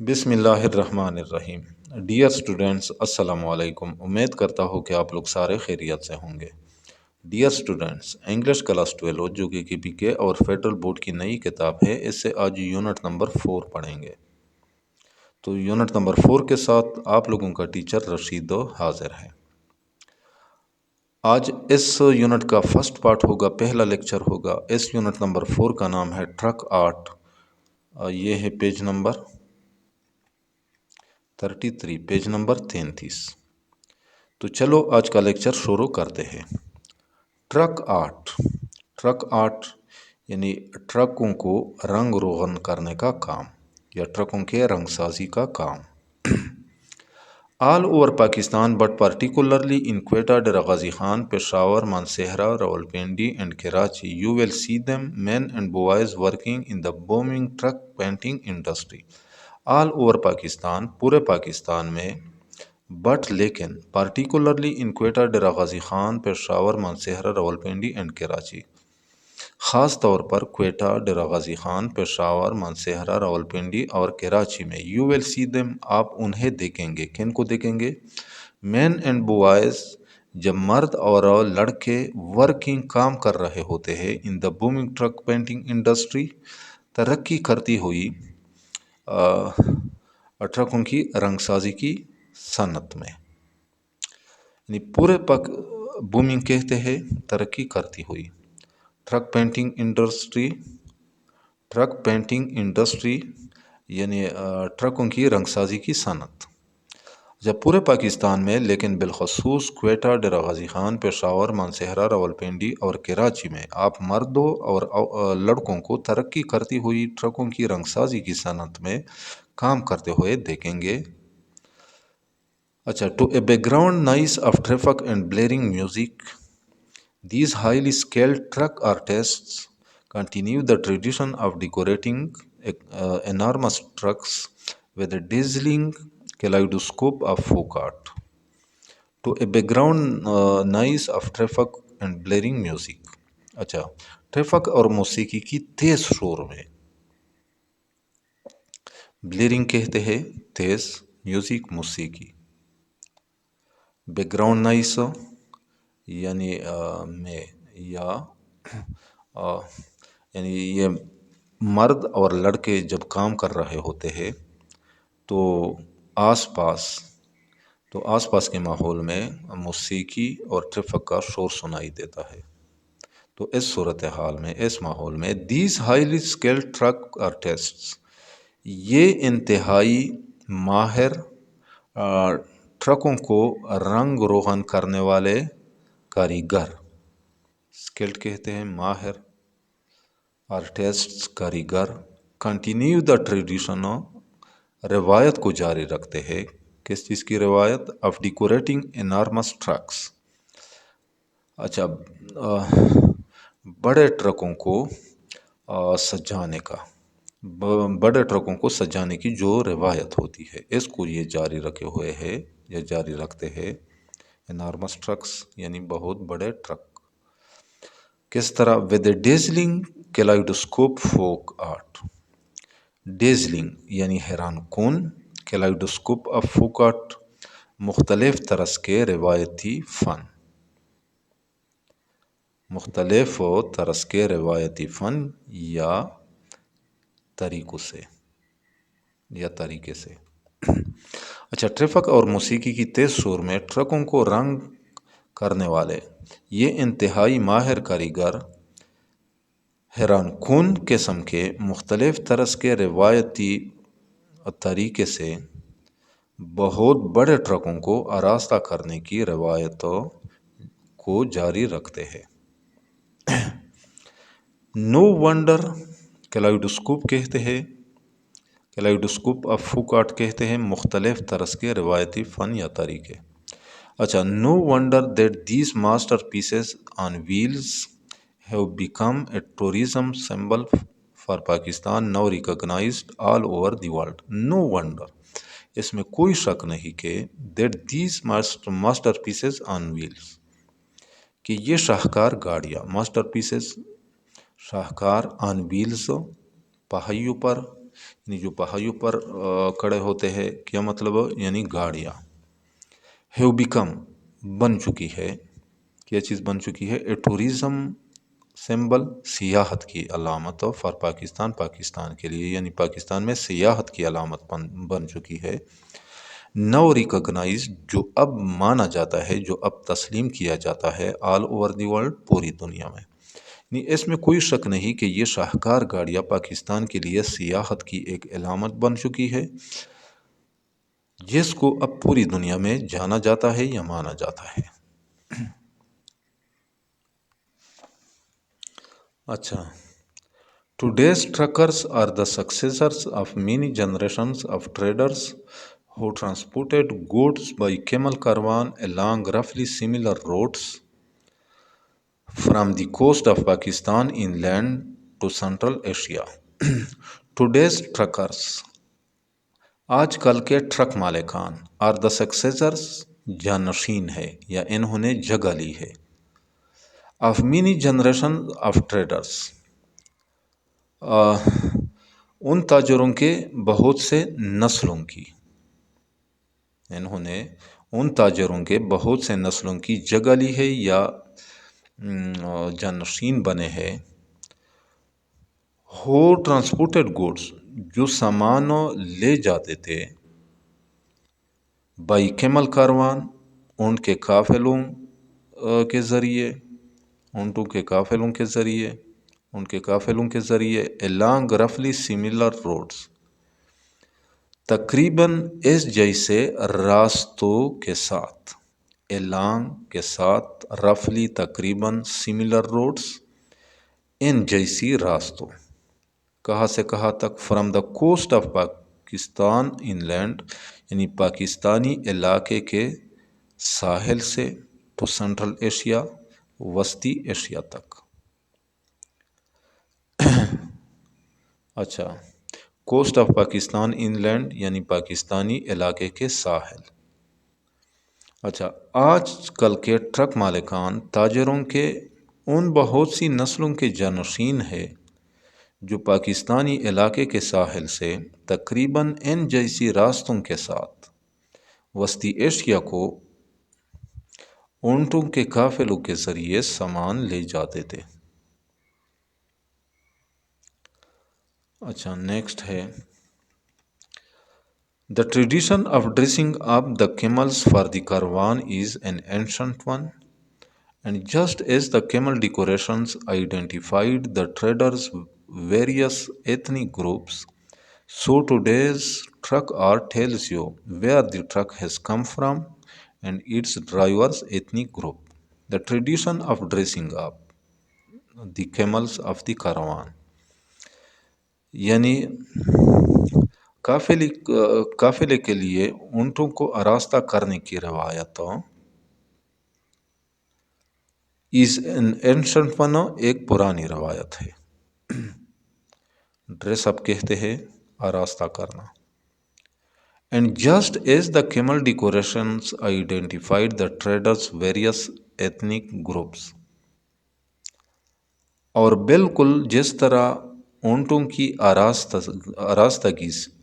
بسم اللہ الرحمن الرحیم۔ ڈیئر اسٹوڈینٹس، السلام علیکم۔ امید کرتا ہوں کہ آپ لوگ سارے خیریت سے ہوں گے۔ ڈیئر اسٹوڈینٹس، انگلش کلاس 12 جو کہ KPK اور فیڈرل بورڈ کی نئی کتاب ہے، اس سے آج یونٹ نمبر 4 پڑھیں گے۔ تو یونٹ نمبر 4 کے ساتھ آپ لوگوں کا ٹیچر رشید حاضر ہے۔ آج اس یونٹ کا فرسٹ پارٹ ہوگا، پہلا لیکچر ہوگا۔ اس یونٹ نمبر 4 کا نام ہے ٹرک آرٹ۔ یہ ہے پیج نمبر 33، پیج نمبر 33۔ تو چلو آج کا لیکچر شروع کرتے ہیں۔ Truck art. ٹرک آرٹ یعنی ٹرکوں کو رنگ روغن کرنے کا کام یا ٹرکوں کے رنگ سازی کا کام۔ All over Pakistan but particularly in Quetta, Dera Ghazi Khan, Peshawar, Mansehra, Rawalpindi and Karachi you will see them men and boys working in the booming truck painting industry۔ All over Pakistan, پورے پاکستان میں، بٹ لیکن particularly in Quetta, Dera Ghazi Khan, Peshawar, Mansehra, Rawalpindi and Karachi, خاص طور پر کوئٹہ، ڈیرہ غازی خان، پشاور، مانسہرہ، راولپنڈی اور کراچی میں you will see them، آپ انہیں دیکھیں گے۔ کن کو دیکھیں گے؟ مین اینڈ بوائز، جب مرد اور لڑکے ورکنگ کام کر رہے ہوتے ہیں، ان دا بومنگ ٹرک پینٹنگ انڈسٹری، ترقی کرتی ہوئی ٹرکوں کی رنگ سازی کی صنعت میں، یعنی پورے بومنگ کہتے ہیں ترقی کرتی ہوئی۔ Truck painting industry, truck painting industry یعنی ٹرکوں کی رنگ سازی کی صنعت جب پورے پاکستان میں، لیکن بالخصوص کوئٹہ، ڈیرہ غازی خان، پشاور، مانسہرہ، راولپنڈی اور کراچی میں آپ مردوں اور لڑکوں کو ترقی کرتی ہوئی ٹرکوں کی رنگ سازی کی صنعت میں کام کرتے ہوئے دیکھیں گے۔ اچھا، to a background noise of traffic and blaring music, these highly skilled truck artists continue the tradition of decorating enormous trucks with a dazzling kaleidoscope of folk art to a background noise of traffic and blaring music۔ اچھا، traffic اور موسیقی کی تیز شور میں، بلیرنگ کہتے ہیں تیز، میوزک موسیقی، بیک گراؤنڈ نائس یعنی میں یا یعنی یہ مرد اور لڑکے جب کام کر رہے ہوتے ہیں تو آس پاس کے ماحول میں موسیقی اور ٹریفک کا شور سنائی دیتا ہے۔ تو اس صورتحال میں، اس ماحول میں these highly skilled truck artists، یہ انتہائی ماہر ٹرکوں کو رنگ روغن کرنے والے کاریگر، اسکلڈ کہتے ہیں ماہر، آرٹسٹس کاریگر، کنٹینیو دا ٹریڈیشن، روایت کو جاری رکھتے ہیں۔ کس چیز کی روایت؟ آف ڈیکوریٹنگ انارمس ٹرکس، اچھا بڑے ٹرکوں کو سجانے کا، بڑے ٹرکوں کو سجانے کی جو روایت ہوتی ہے، اس کو یہ جاری رکھے ہوئے ہے یا جاری رکھتے ہیں۔ انارمس ٹرکس یعنی بہت بڑے ٹرک۔ کس طرح؟ ود اے ڈیزلنگ کیلائڈوسکوپ فوک آرٹ، ڈیزلنگ یعنی حیران کن، کیلائڈوسکوپ آف فوک آرٹ مختلف طرز کے روایتی فن، مختلف طرز کے روایتی فن یا طریقوں سے یا طریقے سے۔ اچھا، ٹریفک اور موسیقی کی تیز شور میں ٹرکوں کو رنگ کرنے والے یہ انتہائی ماہر کاریگر حیران کن قسم کے مختلف طرز کے روایتی طریقے سے بہت بڑے ٹرکوں کو آراستہ کرنے کی روایتوں کو جاری رکھتے ہیں۔ نو ونڈر، کیلائڈوسکوپ کہتے ہیں، کیلائڈوسکوپ آف فوک آرٹ کہتے ہیں مختلف طرز کے روایتی فن یا طریقے۔ اچھا، no wonder that these masterpieces on wheels have become a tourism symbol for Pakistan now recognized all over the world. No wonder, اس میں کوئی شک نہیں کہ that these masterpieces on wheels, کہ یہ شاہکار گاڑیاں، ماسٹر پیسز شاہکار، آن ویلز پہیوں پر، یعنی جو پہاڑیوں پر کھڑے ہوتے ہیں، کیا مطلب یعنی گاڑیاں. ہیو بیکم بن چکی ہے. کیا چیز بن چکی ہے؟ اے ٹورزم سمبل، سیاحت کی علامت فار پاکستان، پاکستان کے لیے، یعنی پاکستان میں سیاحت کی علامت بن چکی ہے. نو ریکگنائز، جو اب مانا جاتا ہے، جو اب تسلیم کیا جاتا ہے، آل اوور دی ورلڈ، پوری دنیا میں. اس میں کوئی شک نہیں کہ یہ شاہکار گاڑیاں پاکستان کے لیے سیاحت کی ایک علامت بن چکی ہے، جس کو اب پوری دنیا میں جانا جاتا ہے یا مانا جاتا ہے. اچھا، today's truckers are the successors of many generations of traders who transported goods by camel caravan along roughly similar routes from the coast of Pakistan inland to Central Asia. Today's truckers، آج کل کے truck مالکان، are the successors, جانشین ہے یا انہوں نے جگہ لی ہے، of many generation of traders, ان تاجروں کے بہت سے نسلوں کی، انہوں نے ان تاجروں کے بہت سے نسلوں کی جگہ لی ہے یا جانشین بنے ہیں. ہو ٹرانسپورٹڈ گوڈس، جو سامان لے جاتے تھے، بائی کیمل کاروان، اونٹ کے قافلوں کے ذریعے، اونٹوں کے قافلوں کے ذریعے، ان کے قافلوں کے ذریعے، along roughly similar roads، تقریباً اس جیسے راستوں کے ساتھ، along کے ساتھ، رفلی تقریباً، similar roads ان جیسی راستوں. کہاں سے کہاں تک؟ From the coast of Pakistan inland, یعنی پاکستانی علاقے کے ساحل سے، ٹو سینٹرل ایشیا، وسطی ایشیا تک. اچھا، coast of Pakistan inland یعنی پاکستانی علاقے کے ساحل. اچھا، آج کل کے ٹرک مالکان تاجروں کے ان بہت سی نسلوں کے جانشین ہے جو پاکستانی علاقے کے ساحل سے تقریباً ان جیسی راستوں کے ساتھ وسطی ایشیا کو اونٹوں کے قافلوں کے ذریعے سامان لے جاتے تھے. اچھا، نیکسٹ ہے The tradition of dressing up the camels for the caravan is an ancient one, and just as the camel decorations identified the traders' various ethnic groups, so today's truck art tells you where the truck has come from and its driver's ethnic group. The tradition of dressing up the camels of the caravan، یعنی قافلے کے لیے اونٹوں کو آراستہ کرنے کی روایتوں، از این اینشنٹ ون، ایک پرانی روایت ہے. ڈریس اپ کہتے ہیں آراستہ کرنا. And just as the camel decorations identified the traders various ethnic groups, اور بالکل جس طرح اونٹوں کی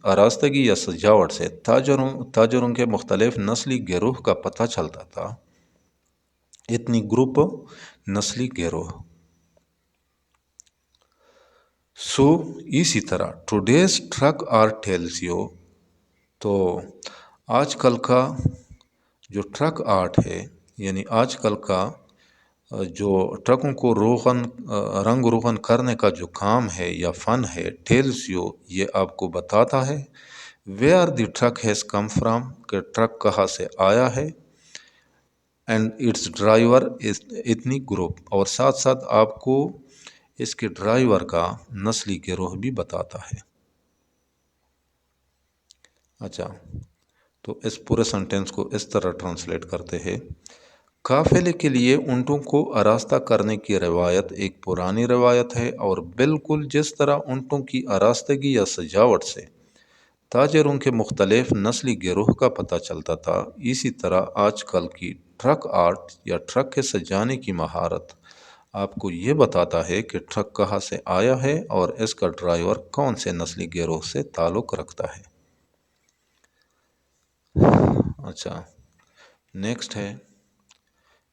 آراستگی یا سجاوٹ سے تاجروں کے مختلف نسلی گروہ کا پتہ چلتا تھا، اتنی گروپ، نسلی گروہ. سو اسی طرح today's truck art tells you, تو آج کل کا جو ٹرک آرٹ ہے، یعنی آج کل کا جو ٹرکوں کو رنگ روغن کرنے کا جو کام ہے یا فن ہے، ٹیلز یو، یہ آپ کو بتاتا ہے، where the truck has come from, کہ ٹرک کہاں سے آیا ہے، and its driver ethnic group, اور ساتھ ساتھ آپ کو اس کے ڈرائیور کا نسلی گروہ بھی بتاتا ہے. اچھا، تو اس پورے سنٹینس کو اس طرح ٹرانسلیٹ کرتے ہیں. قافلے کے لیے اونٹوں کو آراستہ کرنے کی روایت ایک پرانی روایت ہے، اور بالکل جس طرح اونٹوں کی آراستگی یا سجاوٹ سے تاجروں کے مختلف نسلی گروہ کا پتہ چلتا تھا، اسی طرح آج کل کی ٹرک آرٹ یا ٹرک کے سجانے کی مہارت آپ کو یہ بتاتا ہے کہ ٹرک کہاں سے آیا ہے اور اس کا ڈرائیور کون سے نسلی گروہ سے تعلق رکھتا ہے۔ اچھا، نیکسٹ ہے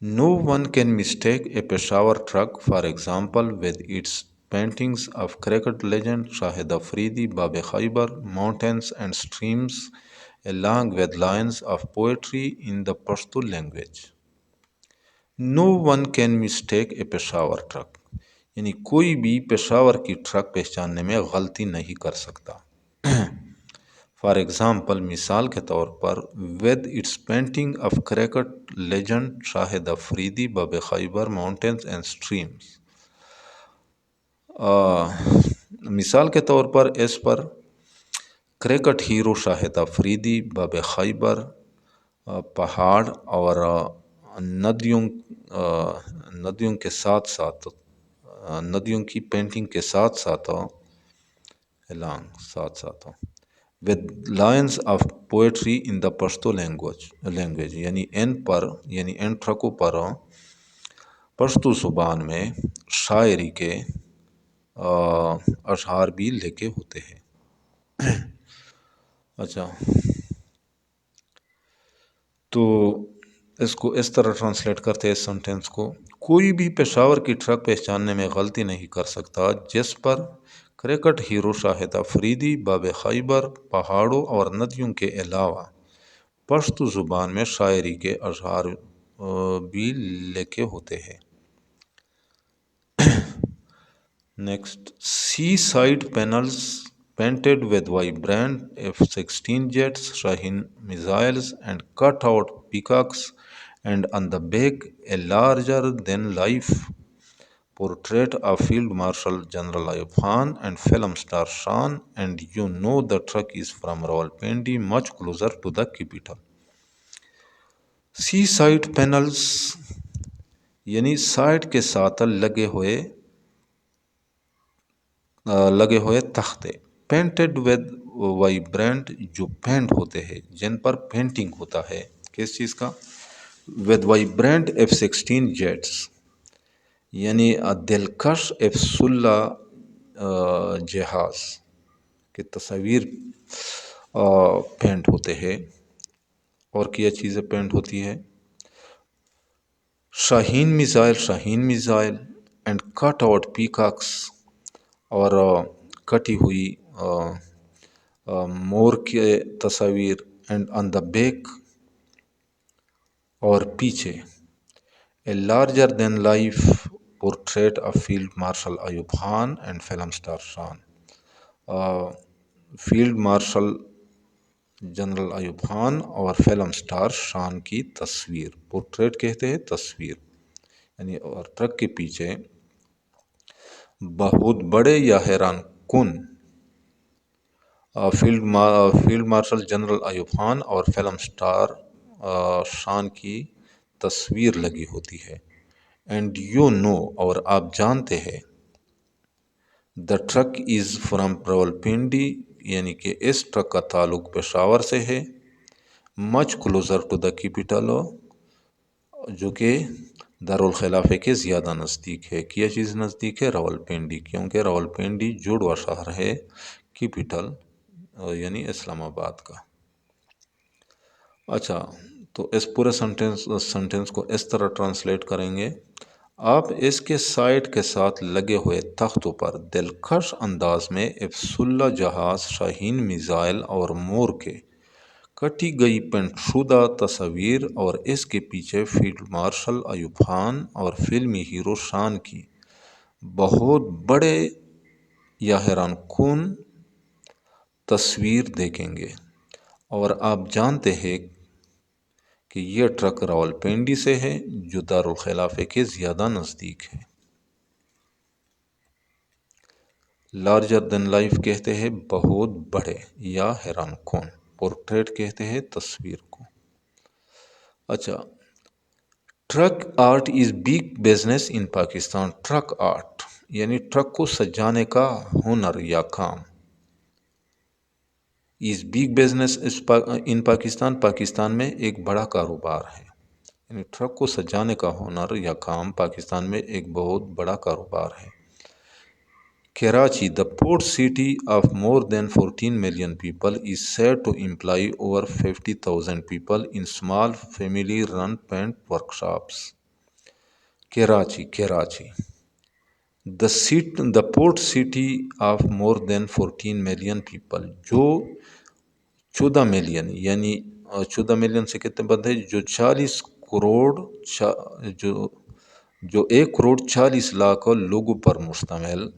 No one can mistake a Peshawar truck, for example, with its paintings of cricket legend Shahid Afridi, Bab Khaybar, mountains and streams, along with lines of poetry in the Pashto language. No one can mistake a Peshawar truck. یعنی کوئی بھی پشاور کی truck پہچاننے میں غلطی نہیں کر سکتا۔ فار ایگزامپل، مثال کے طور پر، with its painting of cricket legend Shahid Afridi Bab Khyber mountains and streams. مثال کے طور پر اس پر کرکٹ ہیرو شاہد افریدی باب خیبر پہاڑ اور ندیوں کے ساتھ ساتھ ندیوں کی پینٹنگ کے ساتھ ساتھ with lines of poetry in the Pashto language, یعنی ان ٹرکوں پر پشتو زبان میں شاعری کے اشعار بھی لکھے ہوتے ہیں۔ اچھا، تو اس کو اس طرح ٹرانسلیٹ کرتے ہیں اس سنٹینس کو، کوئی بھی پشاور کی ٹرک پہچاننے میں غلطی نہیں کر سکتا جس پر کرکٹ ہیرو شاہد افریدی باب خیبر پہاڑوں اور ندیوں کے علاوہ پشتو زبان میں شاعری کے اشعار بھی لکھے ہوتے ہیں۔ Next, sea side panels painted with vibrant F-16 jets, Shaheen missiles and cut-out peacocks, and on the back a larger-than-life portrait of Field Marshal General Ayub Khan and film star Shan, and you know the truck is from Rawalpindi, much closer to the capital. See side panels یعنی side کے ساتھ لگے ہوئے تختے، painted with vibrant جو paint ہوتے ہیں، جن پر پینٹنگ ہوتا ہے کس چیز کا، ود وائبرنٹ F-16 جیٹس، یعنی دلکش F-16 جہاز کے تصاویر پینٹ ہوتے ہیں، اور کیا چیزیں پینٹ ہوتی ہے، شاہین میزائل اینڈ کٹ آؤٹ پیکاکس، اور کٹی ہوئی مور کے تصاویر، اینڈ آن دا بیک، اور پیچھے، a larger than life portrait of field marshal Ayub Khan and film star Shan, field marshal general Ayub Khan اور فلم سٹار شان کی تصویر، پورٹریٹ کہتے ہیں تصویر، یعنی اور ٹرک کے پیچھے بہت بڑے یا حیران کن field marshal general Ayub Khan اور فلم سٹار شان کی تصویر لگی ہوتی ہے۔ اینڈ یو نو، اور آپ جانتے ہیں، دا ٹرک از فرام راولپنڈی، یعنی کہ اس ٹرک کا تعلق پشاور سے ہے، مچ کلوزر ٹو دا کیپٹل، جو کہ دارالخلافے کے زیادہ نزدیک ہے۔ کیا چیز نزدیک ہے؟ راولپنڈی، کیونکہ راولپنڈی جڑواں شہر ہے کیپٹل یعنی اسلام آباد کا۔ اچھا، تو اس پورے سنٹینس کو اس طرح ٹرانسلیٹ کریں گے، آپ اس کے سائٹ کے ساتھ لگے ہوئے تختوں پر دلکش انداز میں F-16 جہاز، شاہین میزائل اور مور کے کٹی گئی پینٹ شدہ تصاویر، اور اس کے پیچھے فیلڈ مارشل ایوب خان اور فلمی ہیرو شان کی بہت بڑے یا حیران کن تصویر دیکھیں گے، اور آپ جانتے ہیں کہ یہ ٹرک راولپنڈی سے ہے جو دارالخلافے کے زیادہ نزدیک ہے۔ لارجر دین لائف کہتے ہیں بہت بڑے یا حیران کن، پورٹریٹ کہتے ہیں تصویر کو۔ اچھا، truck art is big business in Pakistan, truck art یعنی ٹرک کو سجانے کا ہنر یا کام، is big business in Pakistan, Pakistan میں ایک بڑا کاروبار ہے، یعنی ٹرک کو سجانے کا ہنر یا کام پاکستان میں ایک بہت بڑا کاروبار ہے۔ Karachi, the port city of more than 14 million people, is said to employ over 50,000 people in small family-run paint workshops. Karachi, the port city of more than 14 million people، جو 14 ملین یعنی 14 ملین سے کتنے بندے، جو 40 کروڑ جو 1 کروڑ 40 لاکھ لوگوں پر مشتمل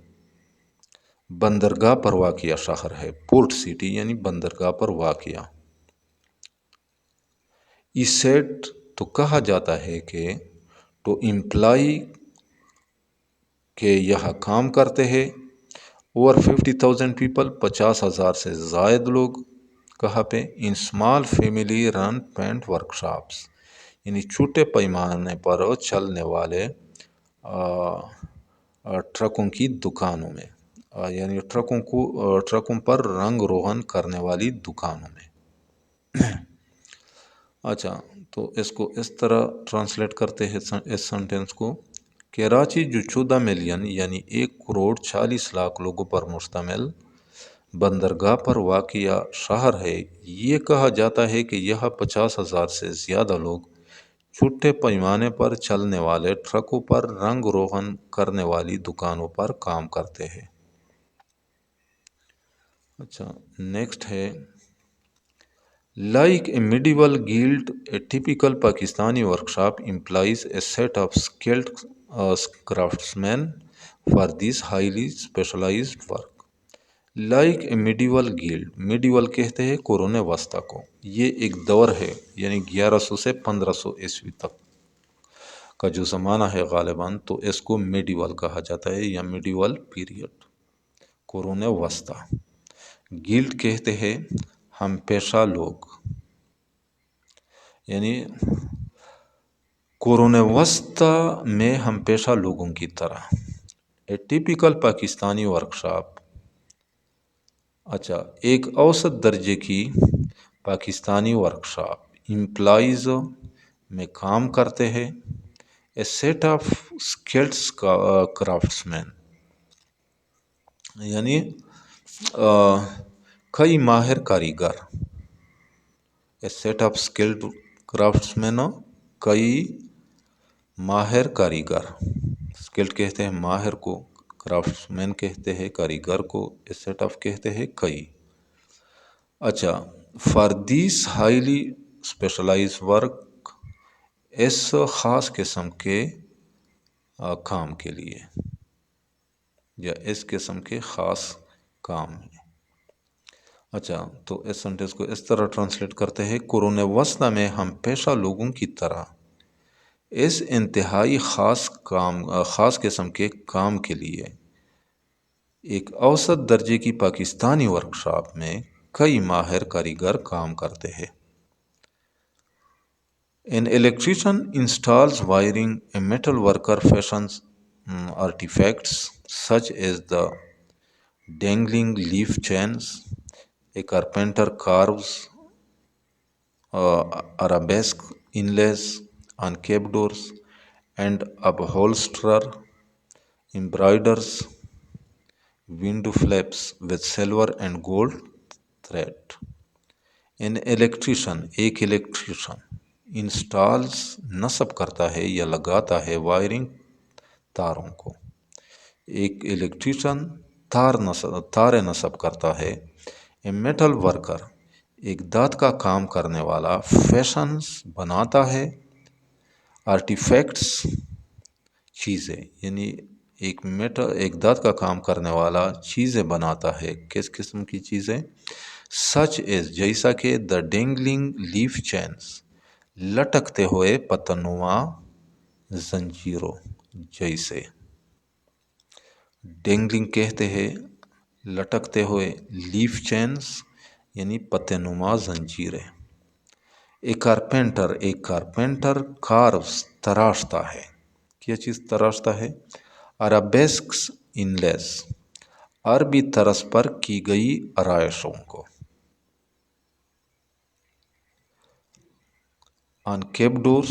بندرگاہ پر واقع شہر ہے۔ پورٹ سٹی یعنی بندرگاہ پر واقع۔ اسیٹ تو کہا جاتا ہے کہ ٹو امپلائی کہ یہاں کام کرتے ہیں، اوور 50,000 پیپل 50,000 سے زائد لوگ، کہاں پہ، in small family run paint workshops, یعنی چھوٹے پیمانے پر چلنے والے ٹرکوں کی دکانوں میں، یعنی ٹرکوں پر رنگ روغن کرنے والی دکانوں میں۔ اچھا، تو اس کو اس طرح ٹرانسلیٹ کرتے ہیں اس سنٹینس کو۔ کراچی جو 14 ملین یعنی 1 کروڑ 40 لاکھ لوگوں پر مشتمل بندرگاہ پر واقع شہر ہے، یہ کہا جاتا ہے کہ یہاں 50,000 سے زیادہ لوگ چھوٹے پیمانے پر چلنے والے ٹرکوں پر رنگ روغن کرنے والی دکانوں پر کام کرتے ہیں۔ اچھا، نیکسٹ ہے Like a medieval guild, a typical Pakistani workshop employs a set of skilled craftsmen for this highly specialized work. Like a medieval guild، medieval کہتے ہیں قرون وسطیٰ کو، یہ ایک دور ہے یعنی 1100 سے 1500 عیسوی تک کا جو زمانہ ہے غالباً، تو اس کو میڈیول کہا جاتا ہے یا میڈیول پیریڈ، قرون وسطیٰ۔ گلڈ کہتے ہیں ہم پیشہ لوگ، یعنی قرون وسطیٰ میں ہم پیشہ لوگوں کی طرح۔ اے ٹیپیکل پاکستانی ورکشاپ، اچھا، ایک اوسط درجے کی پاکستانی ورکشاپ، امپلائیز میں کام کرتے ہیں، a set of skilled craftsmen, یعنی کئی ماہر کاریگر، a set of skilled craftsmen, کئی ماہر کاریگر، اسکلڈ کہتے ہیں ماہر کو، کرافٹس مین کہتے ہیں کاریگر کو، اے سیٹ آف کہتے ہیں کئی۔ اچھا، for these highly specialize work, اس خاص قسم کے کام کے لیے یا اس قسم کے خاص کام میں۔ اچھا، تو اس سنٹینس کو اس طرح ٹرانسلیٹ کرتے ہیں، قرون وسطیٰ میں ہم پیشہ لوگوں کی طرح اس انتہائی خاص قسم کے کام کے لیے ایک اوسط درجے کی پاکستانی ورکشاپ میں کئی ماہر کاریگر کام کرتے ہیں۔ An electrician installs wiring, a metal worker fashions artifacts such as the dangling leaf chains, a carpenter carves arabesque inlays on cab doors, and upholsterer embroiders window flaps with silver and gold thread. An electrician، ایک electrician, انسٹالز نصب کرتا ہے یا لگاتا ہے، wiring تاروں کو، ایک الیکٹریشن تاریں نصب کرتا ہے، اے میٹل ورکر، ایک دھات کا کام کرنے والا، فیشنز بناتا ہے، آرٹیفیکٹس چیزیں، یعنی ایک دھات کا کام کرنے والا چیزیں بناتا ہے، کس قسم کی چیزیں، سچ ایز جیسا کہ دا ڈینگلنگ لیف چینز، لٹکتے ہوئے پتنما زنجیروں جیسے۔ ڈینگلنگ کہتے ہیں لٹکتے ہوئے، لیف چینز یعنی پتنما زنجیریں۔ ایک کارپینٹر کاروز تراشتا ہے، کیا چیز تراشتا ہے، عربیسکس انلیس، عربی طرز پر کی گئی آرائشوں کو، on cab doors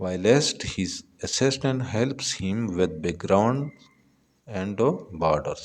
whilst his assistant helps him with background and borders.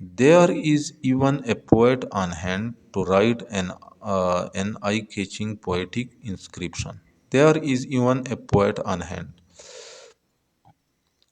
There is even a poet on hand to write an eye-catching poetic inscription. There is even a poet on hand.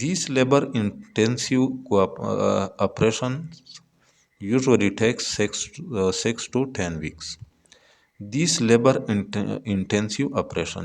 These labor intensive operations usually takes 6 to 10 weeks. These labor intensive operation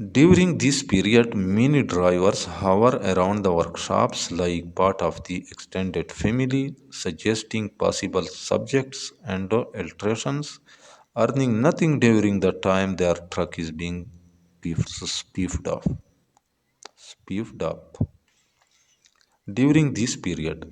During this period, many drivers hover around the workshops like part of the extended family, suggesting possible subjects and alterations, earning nothing during the time their truck is being beefed up. Beefed up. During this period,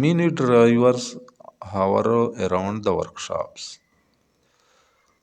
many drivers hover around the workshops.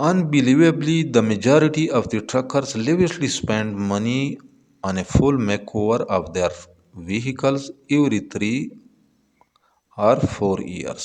unbelievably, the majority of the truckers lavishly spend money on a full makeover of their vehicles every 3 or 4 years.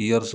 years,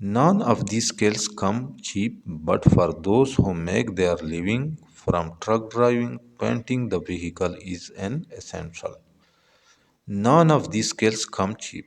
None of these skills come cheap, but for those who make their living from truck driving, painting the vehicle is an essential. None of these skills come cheap.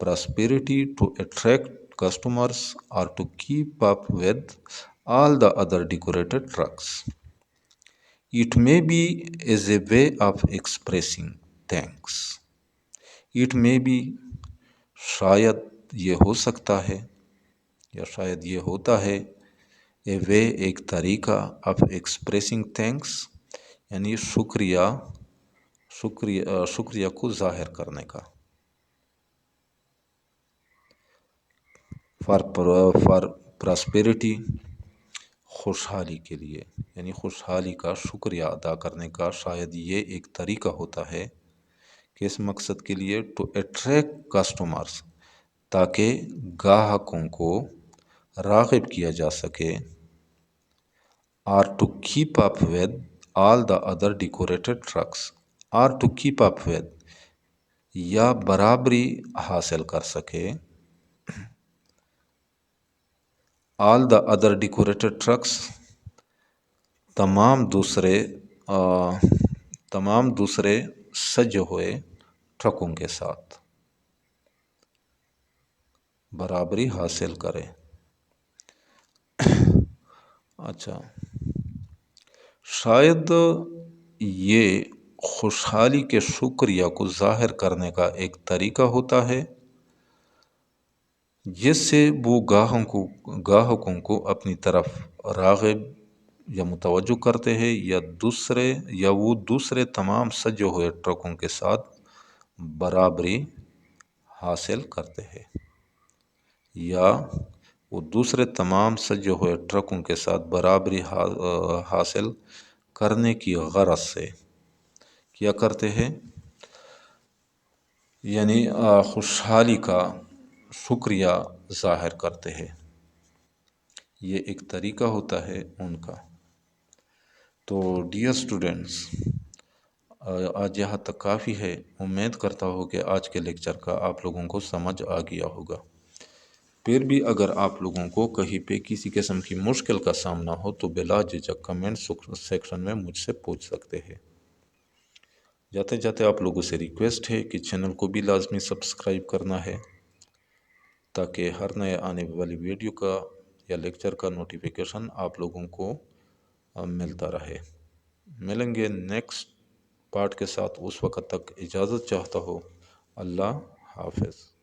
prosperity to attract customers or to keep up with all the other decorated trucks. It may be as a way of expressing thanks. It may be شاید یہ ہو سکتا ہے یا شاید یہ ہوتا ہے اے وے ایک طریقہ آف ایکسپریسنگ تھینکس یعنی شکریہ کو ظاہر کرنے کا. فار پراسپیرٹی خوشحالی کے لیے یعنی خوشحالی کا شکریہ ادا کرنے کا شاید یہ ایک طریقہ ہوتا ہے کس مقصد کے لیے ٹو اٹریکٹ کسٹمرس تاکہ گاہکوں کو راغب کیا جا سکے اور to keep up with all the other decorated trucks اور ٹو کیپ اپ ود یا برابری حاصل کر سکے all the other decorated trucks تمام دوسرے سجے ہوئے ٹرکوں کے ساتھ برابری حاصل کرے. اچھا شاید یہ خوشحالی کے شکریہ کو ظاہر کرنے کا ایک طریقہ ہوتا ہے جس سے وہ گاہکوں کو اپنی طرف راغب یا متوجہ کرتے ہیں یا وہ دوسرے تمام سجے ہوئے ٹرکوں کے ساتھ برابری حاصل کرتے ہیں یا وہ دوسرے تمام سجے ہوئے ٹرکوں کے ساتھ برابری حاصل کرنے کی غرض سے کیا کرتے ہیں یعنی خوشحالی کا شکریہ ظاہر کرتے ہیں. یہ ایک طریقہ ہوتا ہے ان کا. تو ڈیئر اسٹوڈنٹس آج یہاں تک کافی ہے. امید کرتا ہوں کہ آج کے لیکچر کا آپ لوگوں کو سمجھ آ گیا ہوگا. پھر بھی اگر آپ لوگوں کو کہیں پہ کسی قسم کی مشکل کا سامنا ہو تو بلا جھجک کمنٹ سیکشن میں مجھ سے پوچھ سکتے ہیں. جاتے جاتے آپ لوگوں سے ریکویسٹ ہے کہ چینل کو بھی لازمی سبسکرائب کرنا ہے تاکہ ہر نئے آنے والی ویڈیو کا یا لیکچر کا نوٹیفیکیشن آپ لوگوں کو ملتا رہے. ملیں گے نیکسٹ پارٹ کے ساتھ. اس وقت تک اجازت چاہتا ہوں. اللہ حافظ.